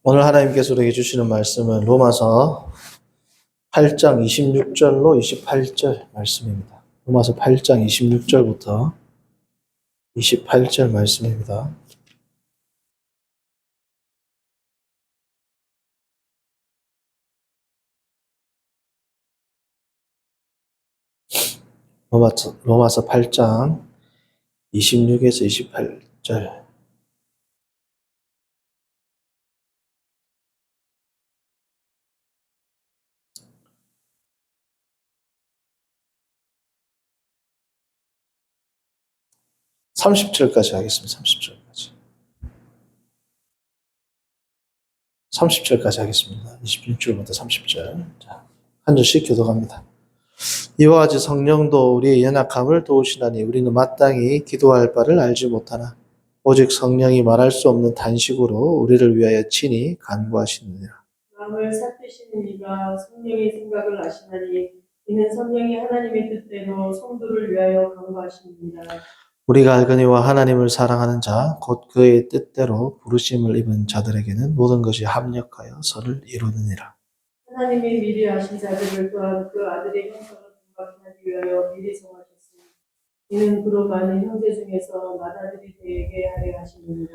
오늘 하나님께서 우리에게 주시는 말씀은 로마서 8장 26절로 28절 말씀입니다. 로마서 8장 26절부터 28절 말씀입니다. 로마서 8장 26에서 28절. (30절까지) 하겠습니다. 30절까지 하겠습니다. 26절부터 30절. 자, 한 절씩 교독합니다. 이와 같이 성령도 우리의 연약함을 도우시나니 우리는 마땅히 기도할 바를 알지 못하나 오직 성령이 말할 수 없는 단식으로 우리를 위하여 친히 간구하시느니라. 마음을 살피시는 이가 성령의 생각을 아시나니 이는 성령이 하나님의 뜻대로 성도를 위하여 간구하시느니라. 우리가 알거니와 하나님을 사랑하는 자 곧 그의 뜻대로 부르심을 입은 자들에게는 모든 것이 합력하여 선을 이루느니라. 하나님이 미리 아신 자들을 또한 그 아들의 형상을 본받게 위하여 미리 정하셨으니 이는 그로 많은 형제 중에서 맏아들이 되게 하려 하시느니라.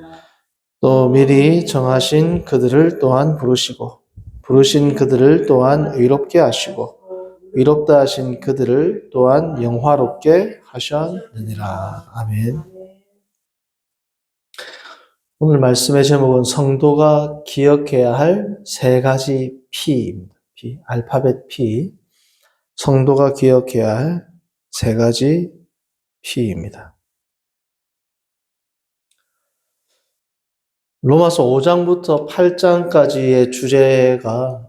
또 미리 정하신 그들을 또한 부르시고 부르신 그들을 또한 의롭게 하시고 의롭다 하신 그들을 또한 영화롭게 하셨느니라. 아멘. 오늘 말씀의 제목은 성도가 기억해야 할 세 가지 P입니다. P, 알파벳 P. 성도가 기억해야 할 세 가지 P입니다. 로마서 5장부터 8장까지의 주제가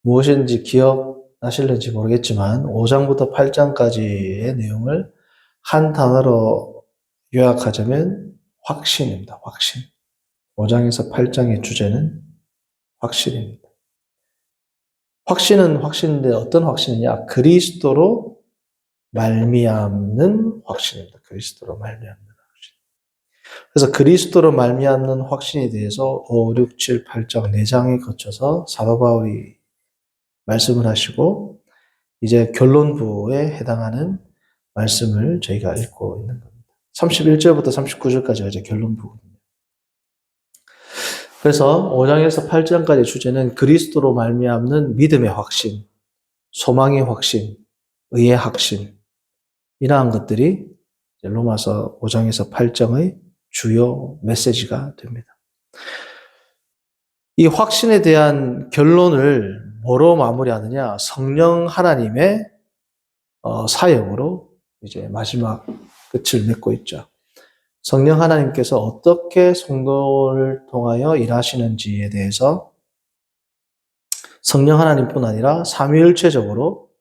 무엇인지 기억나실는지 모르겠지만 5장부터 8장까지의 내용을 한 단어로 요약하자면 확신입니다. 확신. 5장에서 8장의 주제는 확신입니다. 확신은 확신인데 어떤 확신이냐? 그리스도로 말미암는 확신입니다. 그리스도로 말미암는 확신. 그래서 그리스도로 말미암는 확신에 대해서 5, 6, 7, 8장 4장에 거쳐서 사도 바울이 말씀을 하시고 이제 결론부에 해당하는 말씀을 저희가 읽고 있는 겁니다. 31절부터 39절까지가 이제 결론부거든요. 그래서 5장에서 8장까지의 주제는 그리스도로 말미암는 믿음의 확신, 소망의 확신, 의의 확신, 이러한 것들이 로마서 5장에서 8장의 주요 메시지가 됩니다. 이 확신에 대한 결론을 뭐로 마무리하느냐? 성령 하나님의 사역으로 이제 마지막 끝을 맺고 있죠. 성령 하나님께서 어떻게 성도를 통하여 일하시는지에 대해서 성령 하나님뿐 아니라 삼위일체적으로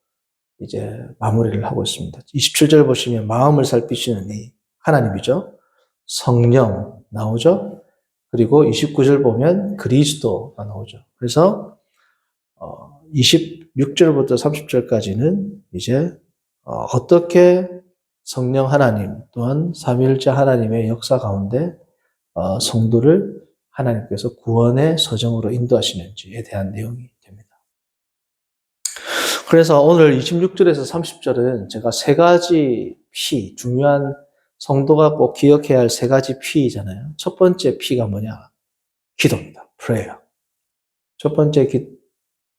이제 마무리를 하고 있습니다. 27절 보시면 마음을 살피시는 이 하나님이죠. 성령 나오죠. 그리고 29절 보면 그리스도가 나오죠. 그래서 26절부터 30절까지는 이제 어떻게 성령 하나님 또한 삼위일체 하나님의 역사 가운데 성도를 하나님께서 구원의 서정으로 인도하시는지에 대한 내용이 됩니다. 그래서 오늘 26절에서 30절은 제가 세 가지 P, 중요한 성도가 꼭 기억해야 할 세 가지 P잖아요. 첫 번째 P가 뭐냐? 기도입니다. prayer. 첫 번째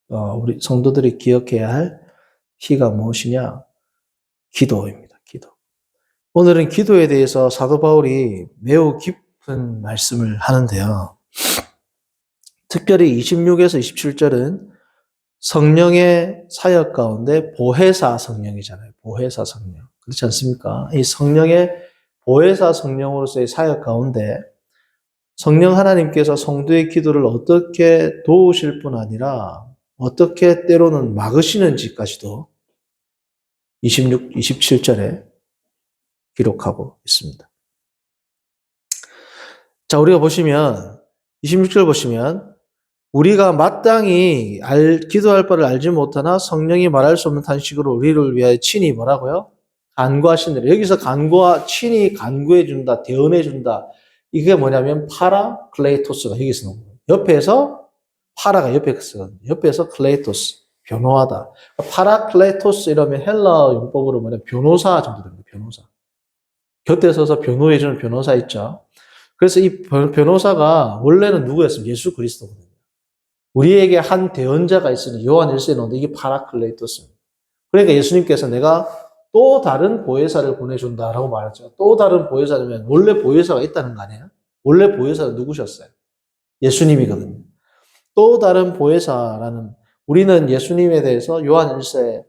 우리 성도들이 기억해야 할 P가 무엇이냐? 기도입니다. 기도. 오늘은 기도에 대해서 사도 바울이 매우 깊은 말씀을 하는데요. 특별히 26에서 27절은 성령의 사역 가운데 보혜사 성령이잖아요. 보혜사 성령. 그렇지 않습니까? 이 성령의 보혜사 성령으로서의 사역 가운데 성령 하나님께서 성도의 기도를 어떻게 도우실 뿐 아니라 어떻게 때로는 막으시는지까지도 26, 27절에 기록하고 있습니다. 자, 우리가 보시면 26절 보시면 우리가 마땅히 기도할 바를 알지 못하나 성령이 말할 수 없는 탄식으로 우리를 위하여 친히 뭐라고요? 간구하시느라. 여기서 친히 간구해 준다, 대언해 준다. 이게 뭐냐면 파라클레이토스가 여기서 나온 거예요. 옆에서 파라가 옆에 쓰거든요. 옆에서 클레이토스, 변호하다. 파라클레이토스 이러면 헬라 용법으로 뭐냐 변호사 정도 됩니다. 변호사. 곁에 서서 변호해주는 변호사 있죠. 그래서 이 변호사가 원래는 누구였습니까? 예수 그리스도거든요. 우리에게 한 대언자가 있으니 요한 1세에 나오는데 이게 파라클레이토스입니다. 그러니까 예수님께서 내가 또 다른 보혜사를 보내준다라고 말했죠. 또 다른 보혜사면 원래 보혜사가 있다는 거 아니에요? 원래 보혜사가 누구셨어요? 예수님이거든요. 또 다른 보혜사라는 우리는 예수님에 대해서 요한 1세에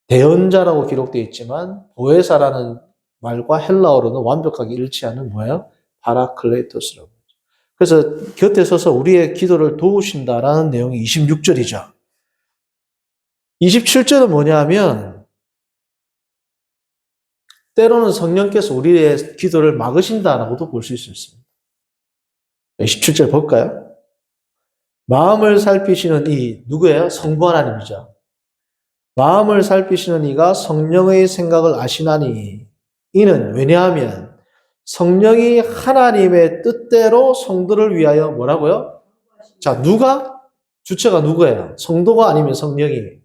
대언자라고 기록되어 있지만 보혜사라는 말과 헬라어로는 완벽하게 일치하는 뭐예요? 파라클레이토스라고. 그래서 곁에 서서 우리의 기도를 도우신다라는 내용이 26절이죠. 27절은 뭐냐면 때로는 성령께서 우리의 기도를 막으신다라고도 볼 수 있습니다. 27절 볼까요? 마음을 살피시는 이 누구예요? 성부 하나님이죠. 마음을 살피시는 이가 성령의 생각을 아시나니 이는 왜냐하면 성령이 하나님의 뜻대로 성도를 위하여 뭐라고요? 자, 누가? 주체가 누구예요? 성도가 아니면 성령이.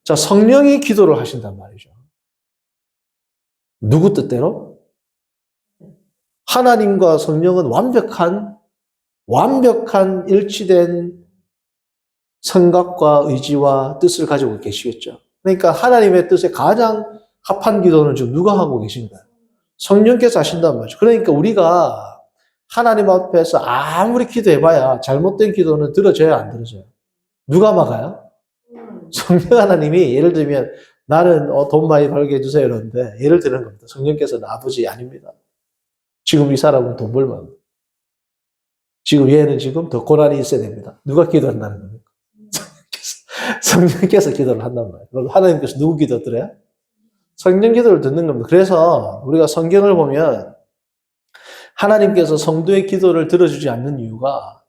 자, 성령이 기도를 하신단 말이죠. 누구 뜻대로? 하나님과 성령은 완벽한 일치된 생각과 의지와 뜻을 가지고 계시겠죠. 그러니까 하나님의 뜻에 가장 합한 기도는 지금 누가 하고 계신가요? 성령께서 하신단 말이죠. 그러니까 우리가 하나님 앞에서 아무리 기도해봐야 잘못된 기도는 들어져요, 안 들어져요? 누가 막아요? 성령 하나님이 예를 들면 나는 돈 많이 벌게 해주세요 이러는데 예를 드는 겁니다. 성령께서는 아버지 아닙니다. 지금 이 사람은 돈 벌면 지금 얘는 지금 더 고난이 있어야 됩니다. 누가 기도한다는 겁니까? 성령께서 기도를 한단 말이에요. 그럼 하나님께서 누구 기도 들어요? 성령 기도를 듣는 겁니다. 그래서 우리가 성경을 보면 하나님께서 성도의 기도를 들어주지 않는 이유가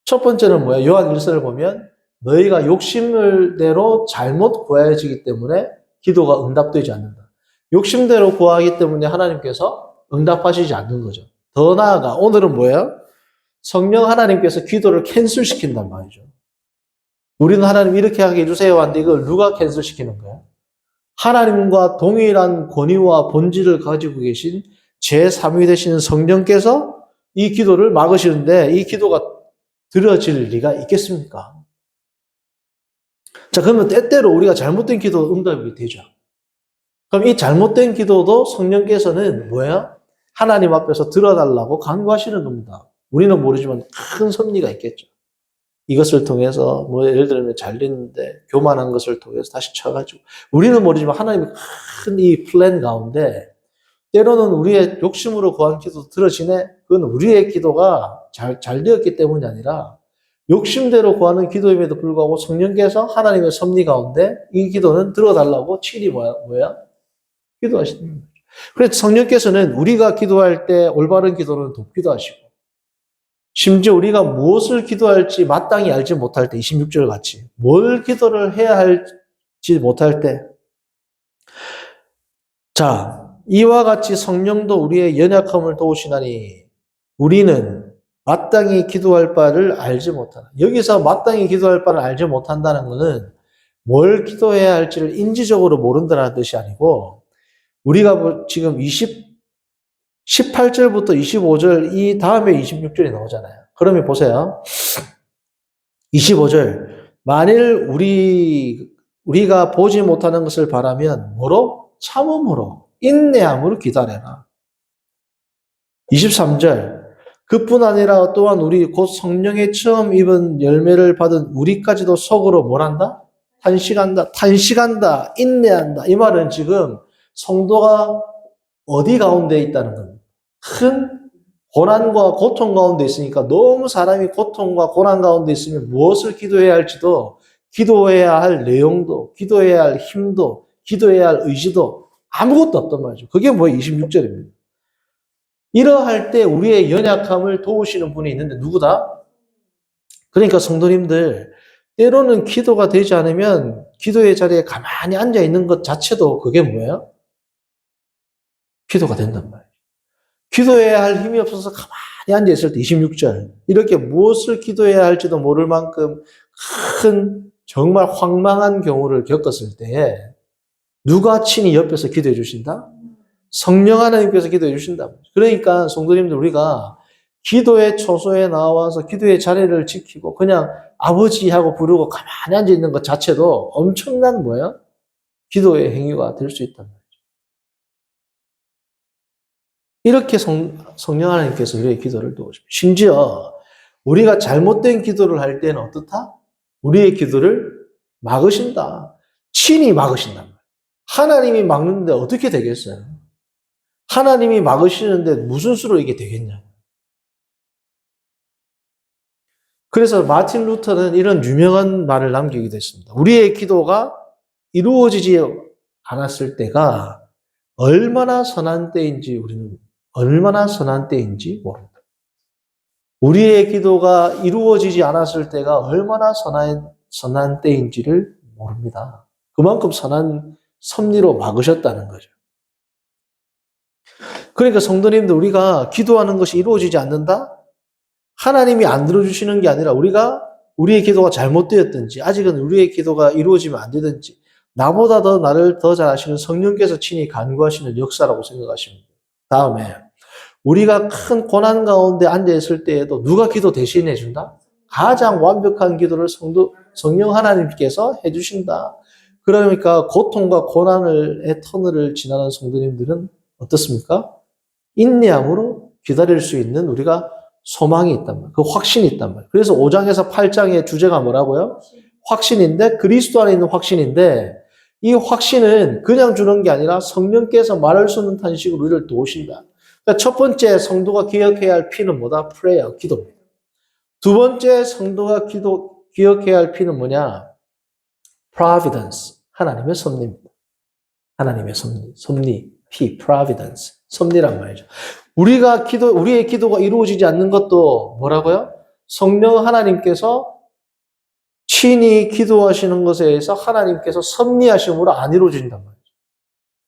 첫 번째는 뭐예요? 요한 1서를 보면 너희가 욕심대로 잘못 구하여지기 때문에 기도가 응답되지 않는다. 욕심대로 구하기 때문에 하나님께서 응답하시지 않는 거죠. 더 나아가 오늘은 뭐예요? 성령 하나님께서 기도를 캔슬시킨단 말이죠. 우리는 하나님 이렇게 하게 해주세요 하는데 이걸 누가 캔슬시키는 거예요? 하나님과 동일한 권위와 본질을 가지고 계신 제3위 되시는 성령께서 이 기도를 막으시는데 이 기도가 들어질 리가 있겠습니까? 자, 그러면 때때로 우리가 잘못된 기도 응답이 되죠. 그럼 이 잘못된 기도도 성령께서는 뭐예요? 하나님 앞에서 들어달라고 간구하시는 겁니다. 우리는 모르지만 큰 섭리가 있겠죠. 이것을 통해서 뭐 예를 들면 잘 됐는데 교만한 것을 통해서 다시 쳐가지고 우리는 모르지만 하나님의 큰 이 플랜 가운데 때로는 우리의 욕심으로 구한 기도 들어지네. 그건 우리의 기도가 잘 되었기 때문이 아니라 욕심대로 구하는 기도임에도 불구하고 성령께서 하나님의 섭리 가운데 이 기도는 들어달라고 친히 뭐야? 기도하시는 거예요. 그래서 성령께서는 우리가 기도할 때 올바른 기도는 돕기도 하시고 심지어 우리가 무엇을 기도할지 마땅히 알지 못할 때 26절 같이 뭘 기도를 해야 할지 못할 때 자, 이와 같이 성령도 우리의 연약함을 도우시나니 우리는 마땅히 기도할 바를 알지 못한다. 여기서 마땅히 기도할 바를 알지 못한다는 것은 뭘 기도해야 할지를 인지적으로 모른다는 뜻이 아니고 우리가 지금 18절부터 25절 이 다음에 26절이 나오잖아요. 그러면 보세요. 25절 만일 우리가 보지 못하는 것을 바라면 뭐로? 참음으로 인내함으로 기다려라. 23절 그뿐 아니라 또한 우리 곧 성령의 처음 입은 열매를 받은 우리까지도 속으로 뭘 한다? 탄식한다, 인내한다. 이 말은 지금 성도가 어디 가운데 있다는 겁니다. 큰 고난과 고통 가운데 있으니까 너무 사람이 고통과 고난 가운데 있으면 무엇을 기도해야 할지도 기도해야 할 내용도 기도해야 할 힘도 기도해야 할 의지도 아무것도 없단 말이죠. 그게 뭐예요? 26절입니다. 이러할 때 우리의 연약함을 도우시는 분이 있는데 누구다? 그러니까 성도님들 때로는 기도가 되지 않으면 기도의 자리에 가만히 앉아 있는 것 자체도 그게 뭐예요? 기도가 된단 말이에요. 기도해야 할 힘이 없어서 가만히 앉아있을 때 26절 이렇게 무엇을 기도해야 할지도 모를 만큼 큰 정말 황망한 경우를 겪었을 때에 누가 친히 옆에서 기도해 주신다? 성령 하나님께서 기도해 주신다. 그러니까 성도님들 우리가 기도의 초소에 나와서 기도의 자리를 지키고 그냥 아버지하고 부르고 가만히 앉아있는 것 자체도 엄청난 뭐야? 기도의 행위가 될 수 있단 말이죠. 이렇게 성령 하나님께서 우리의 기도를 도우십니다. 심지어 우리가 잘못된 기도를 할 때는 어떻다? 우리의 기도를 막으신다. 친히 막으신단 말이에요. 하나님이 막는데 어떻게 되겠어요? 하나님이 막으시는데 무슨 수로 이게 되겠냐고. 그래서 마틴 루터는 이런 유명한 말을 남기기도 했습니다. 우리의 기도가 이루어지지 않았을 때가 얼마나 선한 때인지 우리는 얼마나 선한 때인지 모른다. 우리의 기도가 이루어지지 않았을 때가 얼마나 선한 때인지를 모릅니다. 그만큼 선한 섭리로 막으셨다는 거죠. 그러니까 성도님들 우리가 기도하는 것이 이루어지지 않는다? 하나님이 안 들어주시는 게 아니라 우리의 기도가 잘못되었든지 아직은 우리의 기도가 이루어지면 안 되든지 나보다 더 나를 더 잘 아시는 성령께서 친히 간구하시는 역사라고 생각하시면 돼요. 다음에 우리가 큰 고난 가운데 앉아있을 때에도 누가 기도 대신해 준다? 가장 완벽한 기도를 성령 하나님께서 해주신다. 그러니까 고통과 고난의 터널을 지나는 성도님들은 어떻습니까? 인내함으로 기다릴 수 있는 우리가 소망이 있단 말이에요. 그 확신이 있단 말이에요. 그래서 5장에서 8장의 주제가 뭐라고요? 확신인데 그리스도 안에 있는 확신인데 이 확신은 그냥 주는 게 아니라 성령께서 말할 수 없는 탄식으로 우리를 도우신다. 그러니까 첫 번째 성도가 기억해야 할 P는 뭐다? prayer, 기도입니다. 두 번째 성도가 기억해야 할 P는 뭐냐? providence, 하나님의 섭리입니다. 하나님의 섭리, P, providence, 섭리란 말이죠. 우리의 기도가 이루어지지 않는 것도 뭐라고요? 성령 하나님께서 친히 기도하시는 것에 의해서 하나님께서 섭리하심으로 안 이루어진단 말이죠.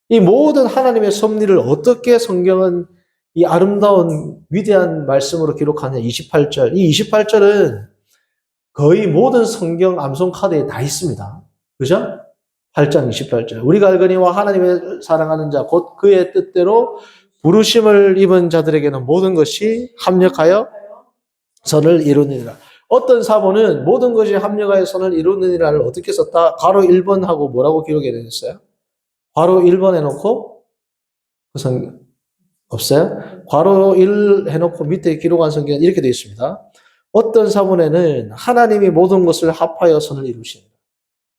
이 모든 하나님의 섭리를 어떻게 성경은 이 아름다운 위대한 말씀으로 기록하냐? 28절. 이 28절은 거의 모든 성경 암송 카드에 다 있습니다. 그죠? 8장 28절. 우리가 알거니와 하나님의 사랑하는 자 곧 그의 뜻대로 부르심을 입은 자들에게는 모든 것이 합력하여 선을 이루느니라. 어떤 사본은 모든 것이 합력하여 선을 이루느니라를 어떻게 썼다? 괄호 1번하고 뭐라고 기록해 내렸어요? 괄호 1번 해놓고 그 성경 없어요? 괄호 1 해놓고 밑에 기록한 성경은 이렇게 되어 있습니다. 어떤 사본에는 하나님이 모든 것을 합하여 선을 이루시니라.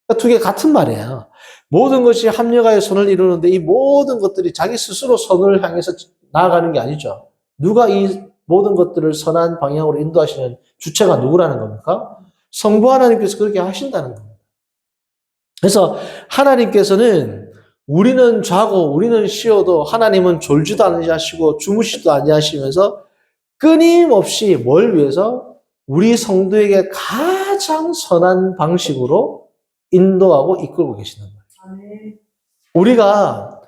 그러니까 두 개 같은 말이에요. 모든 것이 합력하여 선을 이루는데 이 모든 것들이 자기 스스로 선을 향해서 나아가는 게 아니죠. 누가 이 모든 것들을 선한 방향으로 인도하시는 주체가 누구라는 겁니까? 성부 하나님께서 그렇게 하신다는 겁니다. 그래서 하나님께서는 우리는 자고 우리는 쉬어도 하나님은 졸지도 아니하시고 주무시지도 아니하시면서 끊임없이 뭘 위해서? 우리 성도에게 가장 선한 방식으로 인도하고 이끌고 계시는 거예요. 우리가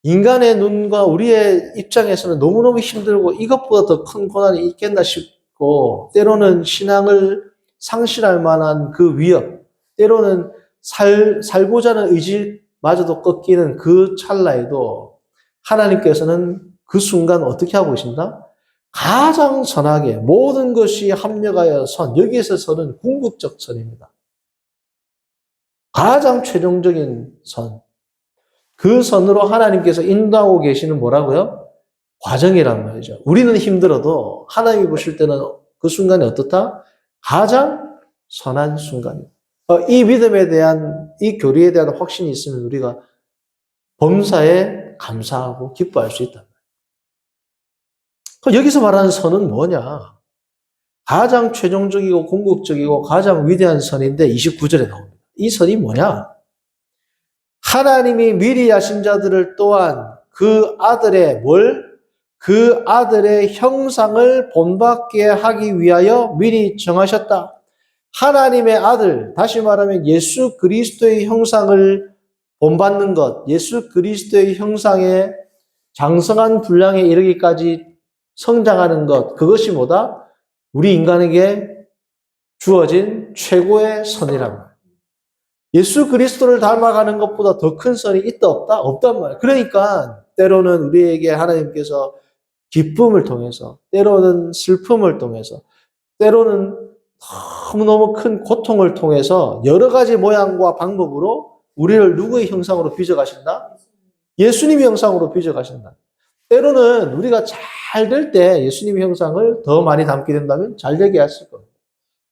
인간의 눈과 우리의 입장에서는 너무너무 힘들고 이것보다 더 큰 고난이 있겠나 싶고 때로는 신앙을 상실할 만한 그 위협, 때로는 살고자 하는 의지마저도 꺾이는 그 찰나에도 하나님께서는 그 순간 어떻게 하고 계신다? 가장 선하게 모든 것이 합력하여 선, 여기에서 선은 궁극적 선입니다. 가장 최종적인 선. 그 선으로 하나님께서 인도하고 계시는 뭐라고요? 과정이란 말이죠. 우리는 힘들어도 하나님이 보실 때는 그 순간이 어떻다? 가장 선한 순간입니다. 이 믿음에 대한, 이 교리에 대한 확신이 있으면 우리가 범사에 감사하고 기뻐할 수 있다. 여기서 말하는 선은 뭐냐? 가장 최종적이고 궁극적이고 가장 위대한 선인데 29절에 나옵니다. 이 선이 뭐냐? 하나님이 미리 아신 자들을 또한 그 아들의 그 아들의 형상을 본받게 하기 위하여 미리 정하셨다. 하나님의 아들, 다시 말하면 예수 그리스도의 형상을 본받는 것, 예수 그리스도의 형상에 장성한 분량에 이르기까지 성장하는 것, 그것이 뭐다? 우리 인간에게 주어진 최고의 선이란 말이에요. 예수 그리스도를 닮아가는 것보다 더 큰 선이 있다 없다? 없단 말이에요. 그러니까 때로는 우리에게 하나님께서 기쁨을 통해서, 때로는 슬픔을 통해서, 때로는 너무너무 큰 고통을 통해서 여러 가지 모양과 방법으로 우리를 누구의 형상으로 빚어가신다? 예수님의 형상으로 빚어가신다. 때로는 우리가 잘 될 때 예수님의 형상을 더 많이 담게 된다면 잘 되게 하실 겁니다.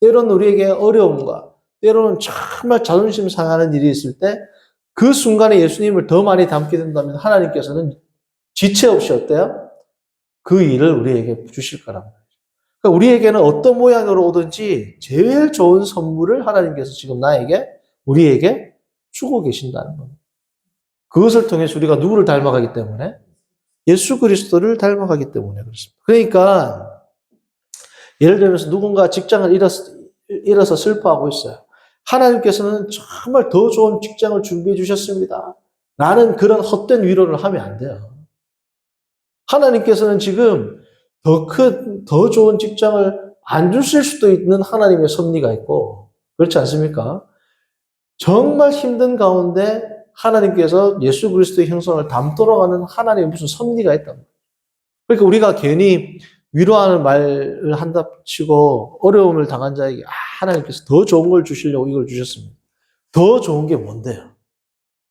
때로는 우리에게 어려움과 때로는 정말 자존심 상하는 일이 있을 때 그 순간에 예수님을 더 많이 담게 된다면 하나님께서는 지체 없이 어때요? 그 일을 우리에게 주실 거란 말이죠. 그러니까 우리에게는 어떤 모양으로 오든지 제일 좋은 선물을 하나님께서 지금 우리에게 주고 계신다는 겁니다. 그것을 통해서 우리가 누구를 닮아가기 때문에? 예수 그리스도를 닮아가기 때문에 그렇습니다. 그러니까 예를 들면서 누군가 직장을 잃어서 슬퍼하고 있어요. 하나님께서는 정말 더 좋은 직장을 준비해 주셨습니다. 라는 그런 헛된 위로를 하면 안 돼요. 하나님께서는 지금 더 좋은 직장을 안 주실 수도 있는 하나님의 섭리가 있고, 그렇지 않습니까? 정말 힘든 가운데 하나님께서 예수 그리스도의 형상을 담도록 하는 하나님의 무슨 섭리가 있단 말이에요. 그러니까 우리가 괜히 위로하는 말을 한다 치고 어려움을 당한 자에게 하나님께서 더 좋은 걸 주시려고 이걸 주셨습니다. 더 좋은 게 뭔데요?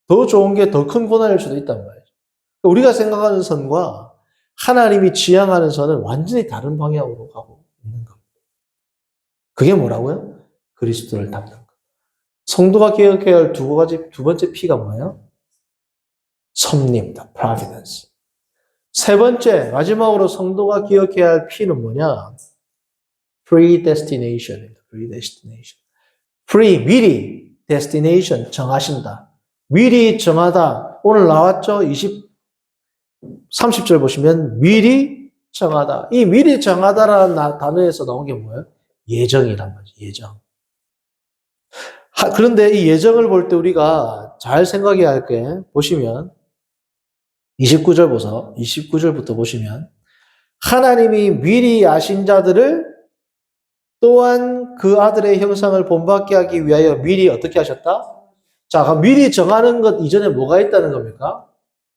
더 좋은 게 더 큰 고난일 수도 있단 말이죠. 그러니까 우리가 생각하는 선과 하나님이 지향하는 선은 완전히 다른 방향으로 가고 있는 겁니다. 그게 뭐라고요? 그리스도를 닮는 것. 성도가 기억해야 할 두 번째 P가 뭐예요? 섭리입니다. providence. 세 번째, 마지막으로 성도가 기억해야 할 P는 뭐냐? predestination입니다. 미리, destination, 정하신다. 미리 정하다. 오늘 나왔죠? 30절 보시면 미리 정하다. 이 미리 정하다라는 단어에서 나온 게 뭐예요? 예정이란 말이죠. 예정. 그런데 이 예정을 볼 때 우리가 잘 생각해야 할 게 보시면 29절부터 보시면 하나님이 미리 아신 자들을 또한 그 아들의 형상을 본받게 하기 위하여 미리 어떻게 하셨다? 자, 그럼 미리 정하는 것 이전에 뭐가 있다는 겁니까?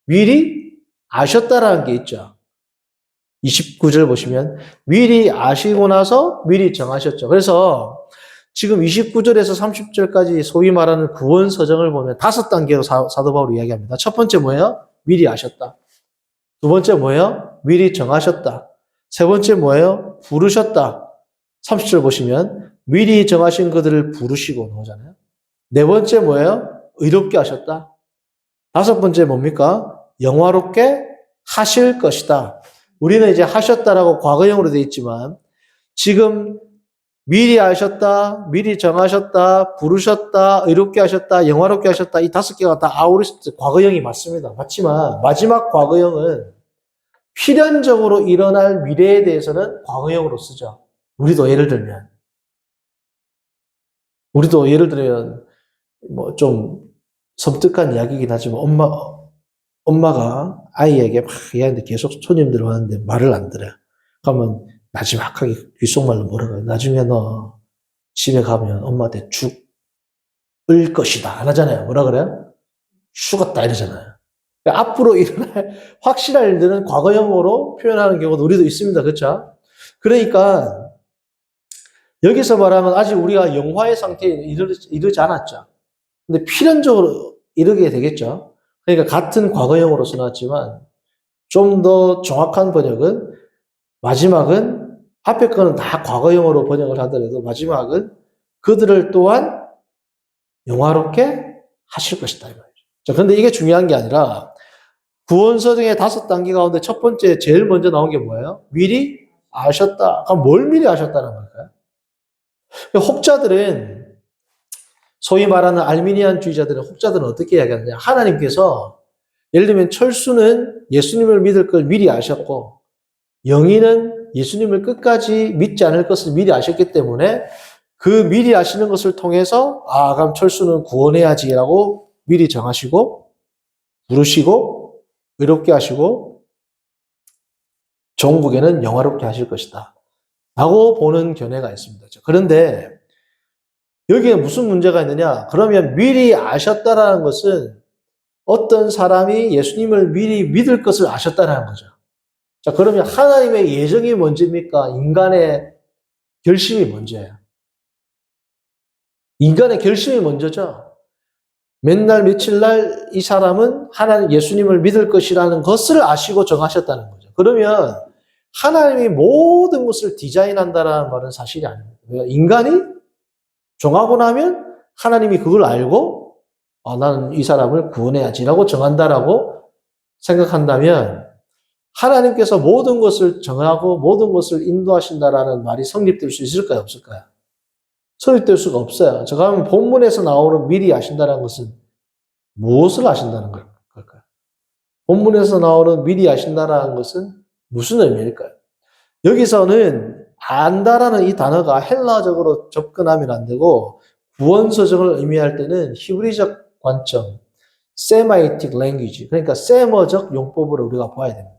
미리 아셨다라는 게 있죠. 29절 보시면 미리 아시고 나서 미리 정하셨죠. 그래서 지금 29절에서 30절까지 소위 말하는 구원 서정을 보면 5단계로 사도 바울이 이야기합니다. 첫 번째 뭐예요? 미리 아셨다. 두 번째 뭐예요? 미리 정하셨다. 세 번째 뭐예요? 부르셨다. 30절 보시면 미리 정하신 그들을 부르시고 나오잖아요. 네 번째 뭐예요? 의롭게 하셨다. 다섯 번째 뭡니까? 영화롭게 하실 것이다. 우리는 이제 하셨다라고 과거형으로 되어 있지만 지금 미리 아셨다, 미리 정하셨다, 부르셨다, 의롭게 하셨다, 영화롭게 하셨다. 이 5개가 다 아우리스트 과거형이 맞습니다. 맞지만 마지막 과거형은 필연적으로 일어날 미래에 대해서는 과거형으로 쓰죠. 우리도 예를 들면 뭐 좀 섬뜩한 이야기이긴 하지만 엄마가 아이에게 막 얘기하는데 계속 손님들 오는데 말을 안 들어요. 그러면 나지막하게 귓속말로 뭐라고 해요? 나중에 너 집에 가면 엄마한테 죽을 것이다. 안 하잖아요. 뭐라 그래요? 죽었다 이러잖아요. 그러니까 앞으로 일어날 확실한 일들은 과거형으로 표현하는 경우도 우리도 있습니다. 그렇죠? 그러니까 여기서 말하면 아직 우리가 영화의 상태에 이르지 않았죠. 근데 필연적으로 이르게 되겠죠. 그러니까 같은 과거형으로 써놨지만 좀 더 정확한 번역은 마지막은 앞에 거는 다 과거형으로 번역을 하더라도 마지막은 그들을 또한 영화롭게 하실 것이다. 이 말이죠. 자, 그런데 이게 중요한 게 아니라 구원서정의 5단계 가운데 첫 번째 제일 먼저 나온 게 뭐예요? 미리 아셨다. 그럼 뭘 미리 아셨다는 걸까요? 혹자들은 소위 말하는 알미니안주의자들은 혹자들은 어떻게 이야기하느냐? 하나님께서 예를 들면 철수는 예수님을 믿을 걸 미리 아셨고 영희는 예수님을 끝까지 믿지 않을 것을 미리 아셨기 때문에 그 미리 아시는 것을 통해서 그럼 철수는 구원해야지라고 미리 정하시고 부르시고 의롭게 하시고 종국에는 영화롭게 하실 것이다. 라고 보는 견해가 있습니다. 그런데 여기에 무슨 문제가 있느냐? 그러면 미리 아셨다라는 것은 어떤 사람이 예수님을 미리 믿을 것을 아셨다라는 거죠. 자, 그러면 하나님의 예정이 먼저입니까? 인간의 결심이 먼저예요. 인간의 결심이 먼저죠. 맨날 며칠 날 이 사람은 하나님 예수님을 믿을 것이라는 것을 아시고 정하셨다는 거죠. 그러면 하나님이 모든 것을 디자인한다라는 말은 사실이 아닙니다. 인간이 정하고 나면 하나님이 그걸 알고 나는 이 사람을 구원해야지라고 정한다라고 생각한다면 하나님께서 모든 것을 정하고 모든 것을 인도하신다라는 말이 성립될 수 있을까요? 없을까요? 성립될 수가 없어요. 그러면 본문에서 나오는 미리 아신다는 것은 무엇을 아신다는 걸까요? 본문에서 나오는 미리 아신다는 것은 무슨 의미일까요? 여기서는 안다라는 이 단어가 헬라적으로 접근하면 안 되고 구원서적을 의미할 때는 히브리적 관점, 세마이틱 랭귀지, 그러니까 세머적 용법으로 우리가 봐야 됩니다.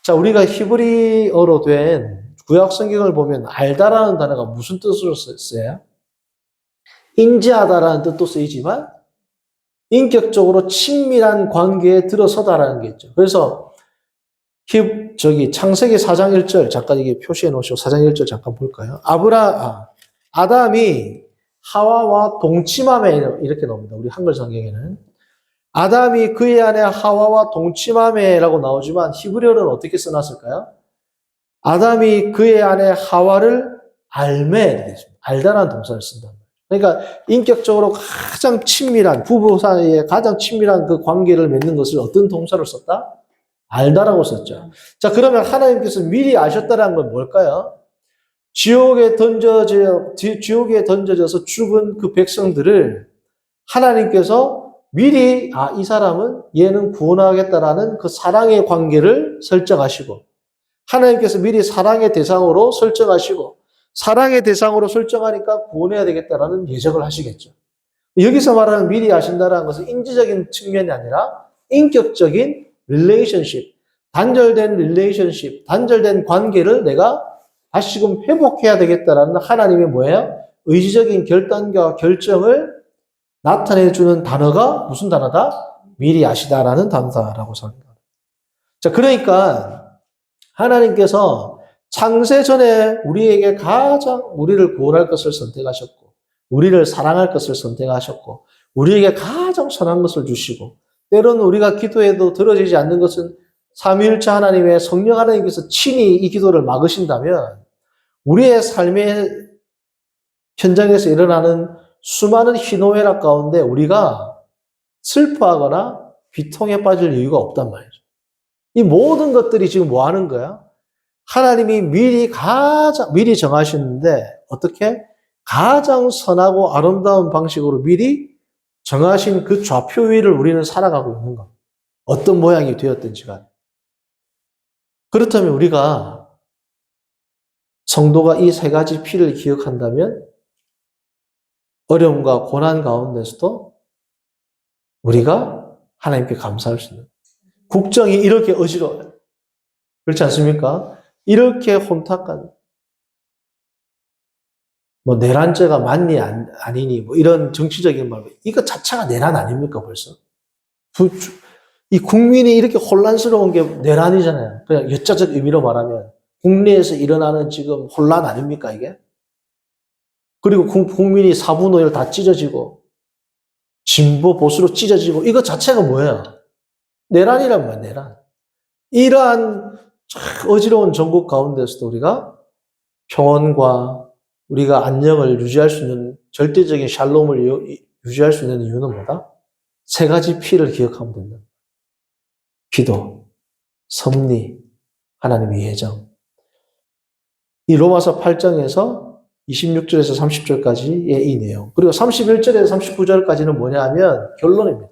자, 우리가 히브리어로 된 구약 성경을 보면 알다라는 단어가 무슨 뜻으로 쓰여요? 인지하다라는 뜻도 쓰이지만 인격적으로 친밀한 관계에 들어서다라는 게 있죠. 그래서 창세기 4장 1절 잠깐 이게 표시해 놓으시고 4장 1절 잠깐 볼까요? 아담이 하와와 동침함에 이렇게 나옵니다. 우리 한글 성경에는 아담이 그의 아내 하와와 동침함에라고 나오지만 히브리어는 어떻게 써놨을까요? 아담이 그의 아내 하와를 알매 이렇게 됐습니다. 알다라는 동사를 쓴다. 그러니까 인격적으로 가장 친밀한 부부 사이에 가장 친밀한 그 관계를 맺는 것을 어떤 동사를 썼다? 알다라고 썼죠. 자, 그러면 하나님께서 미리 아셨다라는 건 뭘까요? 지옥에 던져져서 죽은 그 백성들을 하나님께서 미리 이 사람은 얘는 구원하겠다라는 그 사랑의 관계를 설정하시고 하나님께서 미리 사랑의 대상으로 설정하시고 사랑의 대상으로 설정하니까 구원해야 되겠다라는 예정을 하시겠죠. 여기서 말하는 미리 아신다라는 것은 인지적인 측면이 아니라 인격적인 relationship, 단절된 관계를 내가 다시금 회복해야 되겠다라는 하나님의 뭐예요? 의지적인 결단과 결정을 나타내주는 단어가 무슨 단어다? 미리 아시다라는 단어다라고 생각합니다. 자, 그러니까 하나님께서 창세 전에 우리에게 가장 우리를 구원할 것을 선택하셨고 우리를 사랑할 것을 선택하셨고 우리에게 가장 선한 것을 주시고 때로는 우리가 기도해도 들어지지 않는 것은 삼위일체 하나님의 성령 하나님께서 친히 이 기도를 막으신다면 우리의 삶의 현장에서 일어나는 수많은 희노애락 가운데 우리가 슬퍼하거나 비통에 빠질 이유가 없단 말이죠. 이 모든 것들이 지금 뭐 하는 거야? 하나님이 미리 정하시는데 어떻게? 가장 선하고 아름다운 방식으로 미리 정하신 그 좌표 위를 우리는 살아가고 있는 겁니다. 어떤 모양이 되었든지 간. 그렇다면 우리가 성도가 이 세 가지 P를 기억한다면 어려움과 고난 가운데서도 우리가 하나님께 감사할 수 있는 국정이 이렇게 어지러워요. 그렇지 않습니까? 이렇게 혼탁한 내란죄가 맞니 아니니 이런 정치적인 말 이거 자체가 내란 아닙니까 벌써? 이 국민이 이렇게 혼란스러운 게 내란이잖아요. 그냥 역사적 의미로 말하면 국내에서 일어나는 지금 혼란 아닙니까 이게? 그리고 국민이 사분오열 다 찢어지고 진보 보수로 찢어지고 이거 자체가 뭐예요? 내란이란 말이야, 내란. 이러한 어지러운 전국 가운데서도 우리가 평온과 우리가 안녕을 유지할 수 있는 절대적인 샬롬을 유지할 수 있는 이유는 뭐다? 세 가지 P를 기억하면 된다. 기도, 섭리, 하나님의 예정. 이 로마서 8장에서 26절에서 30절까지의 이 내용. 그리고 31절에서 39절까지는 뭐냐 하면 결론입니다.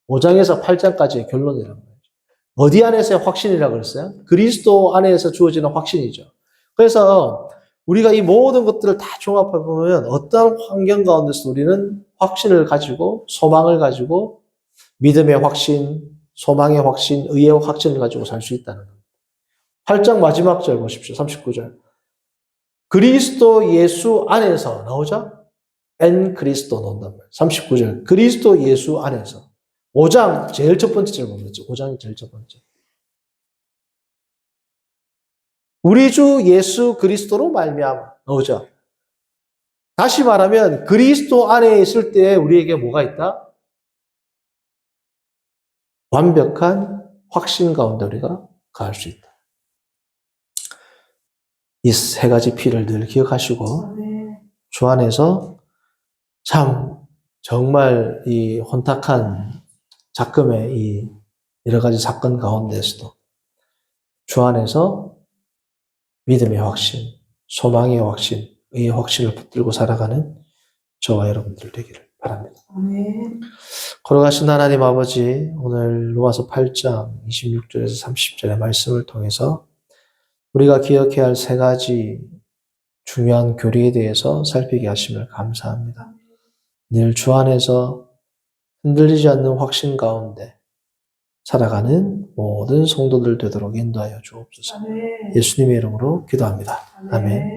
5장에서 8장까지의 결론이란 말이죠. 어디 안에서의 확신이라고 그랬어요? 그리스도 안에서 주어지는 확신이죠. 그래서 우리가 이 모든 것들을 다 종합해 보면 어떤 환경 가운데서 우리는 확신을 가지고 소망을 가지고 믿음의 확신, 소망의 확신, 의의 확신을 가지고 살 수 있다는 겁니다. 8장 마지막 절 보십시오. 39절. 그리스도 예수 안에서 나오죠? 엔 그리스도 나온단 말이에요. 39절. 그리스도 예수 안에서. 5장 제일 첫 번째 절 보면 되죠. 5장이 제일 첫 번째. 우리 주 예수 그리스도로 말미암아 나오죠. 다시 말하면 그리스도 안에 있을 때 우리에게 뭐가 있다? 완벽한 확신 가운데 우리가 가할 수 있다. 이 세 가지 피를 늘 기억하시고 아멘. 주 안에서 참 정말 이 혼탁한 작금의 이 여러 가지 사건 가운데서도 주 안에서 믿음의 확신, 소망의 확신, 의의 확신을 붙들고 살아가는 저와 여러분들 되기를 바랍니다. 아멘. 걸어가신 하나님 아버지, 오늘 로마서 8장 26절에서 30절의 말씀을 통해서 우리가 기억해야 할 세 가지 중요한 교리에 대해서 살피게 하심을 감사합니다. 늘 주 안에서 흔들리지 않는 확신 가운데 살아가는 모든 성도들 되도록 인도하여 주옵소서. 아멘. 예수님의 이름으로 기도합니다. 아멘.